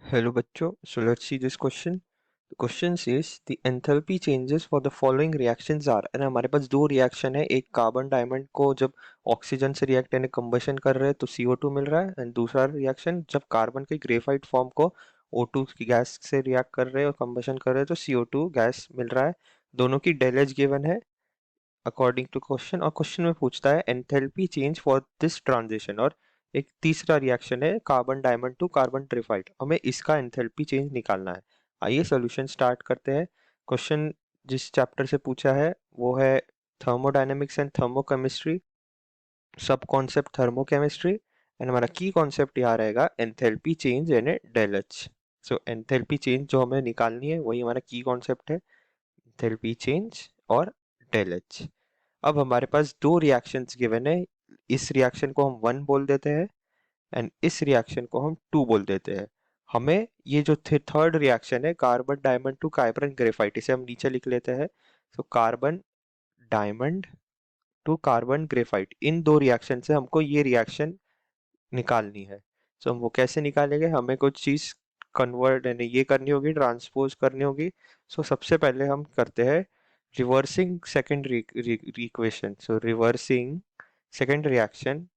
Hello बच्चों, so let's see this question. The question says the enthalpy changes for the following reactions are, and हमारे पास दो reaction है, एक carbon diamond को जब ऑक्सीजन से रिएक्ट यानी कंबशन कर रहे हैं तो CO2 मिल रहा है, एंड दूसरा रिएक्शन जब कार्बन के ग्रेफाइट फॉर्म को O2 की गैस से रिएक्ट कर रहे हैं और कंबशन कर रहे हैं तो CO2 गैस मिल रहा है। दोनों की डेल एच गिवन है अकॉर्डिंग टू क्वेश्चन, और क्वेश्चन में पूछता है enthalpy change for this transition, और एक तीसरा रिएक्शन है कार्बन डायमंड टू कार्बन ट्रिफाइड, हमें इसका एंथैल्पी चेंज निकालना है। आइए सॉल्यूशन स्टार्ट करते हैं। क्वेश्चन जिस चैप्टर से पूछा है वो है थर्मोडायनेमिक्स एंड थर्मोकेमिस्ट्री, सब कॉन्सेप्ट थर्मोकेमिस्ट्री, एंड हमारा की कॉन्सेप्ट यहाँ रहेगा एंथैल्पी चेंज यानी डेल एच। सो एंथैल्पी चेंज जो हमें निकालनी है वही हमारा की कॉन्सेप्ट है, एंथैल्पी चेंज और डेल एच। अब हमारे पास दो रिएक्शंस गिवन है, इस रिएक्शन को हम 1 बोल देते हैं एंड इस रिएक्शन को हम 2 बोल देते हैं। हमें ये जो थर्ड रिएक्शन है carbon diamond to carbon graphite, इसे हम नीचे लिख लेते हैं। So carbon diamond to carbon graphite, इन दो रिएक्शन से हमको ये रिएक्शन निकालनी है। सो हम वो कैसे निकालेंगे, हमें कुछ चीज कन्वर्ट यानी ये करनी होगी, ट्रांसपोज करनी होगी। सो सबसे पहले हम करते हैं रिवर्सिंग सेकेंड इक्वेशन। सो रिवर्सिंग सेकेंड रिएक्शन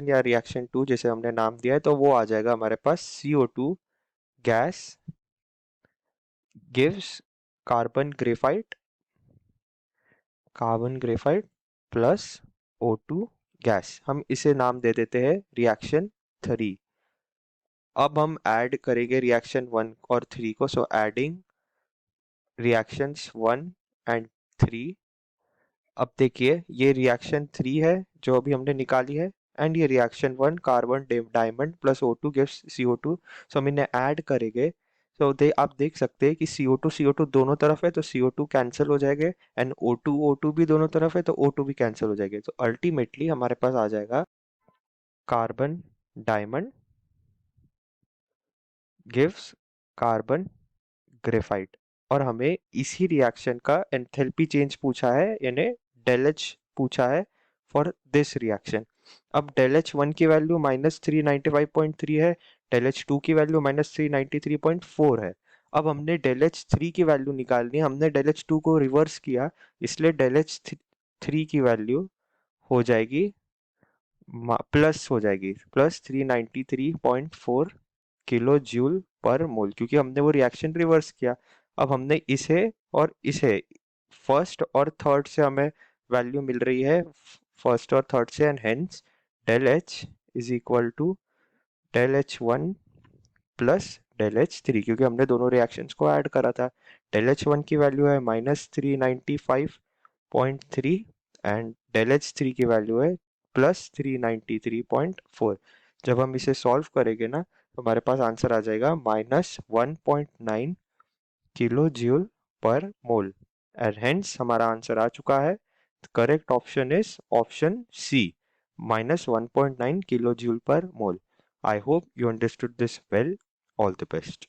या रिएक्शन 2 जैसे हमने नाम दिया है, तो वो आ जाएगा हमारे पास CO2 gas gives carbon graphite plus O2 gas, हम इसे नाम दे देते हैं रिएक्शन 3। अब हम ऐड करेंगे रिएक्शन 1 और 3 को। So adding reactions 1 and 3। अब देखिए ये रिएक्शन 3 है जो अभी हमने निकाली है, एंड ये reaction 1 carbon diamond plus O2 gives CO2। सो हम इन्हें ऐड करेंगे। सो आप देख सकते हैं कि CO2 दोनों तरफ है तो CO2 कैंसिल हो जाएंगे, एंड O2 भी दोनों तरफ है तो O2 भी कैंसिल हो जाएंगे। तो अल्टीमेटली हमारे पास आ जाएगा carbon diamond gives carbon graphite, और हमें इसी रिएक्शन का एंथैल्पी चेंज पूछा है यानी डेल एच पूछा है फॉर दिस रिएक्शन। अब डेल एच 1 की वैल्यू -395.3 है, डेल एच 2 की वैल्यू -393.4 है। अब हमने डेल एच 3 की वैल्यू निकालनी है, हमने डेल एच 2 को रिवर्स किया, इसलिए डेल एच 3 की वैल्यू हो जाएगी प्लस हो जाएगी +393.4 किलो जूल पर मोल, क्योंकि हमने वो रिएक्शन रिवर्स किया। अब हमने इसे और इसे फर्स्ट और थर्ड से हमें वैल्यू मिल रही है, फर्स्ट और थर्ड से, and hence del H is equal to del H 1 plus del H 3, क्योंकि हमने दोनों रिएक्शंस को ऐड करा था। डेल एच 1 की वैल्यू है -395.3 एंड डेल एच 3 की वैल्यू है +393.4। जब हम इसे सॉल्व करेंगे ना तो हमारे पास आंसर आ जाएगा -1.9 kilo joule per mole, and hence हमारा आंसर आ चुका है। Correct option is option C, -1.9 kilo joule per mole. I hope you understood this well. All the best.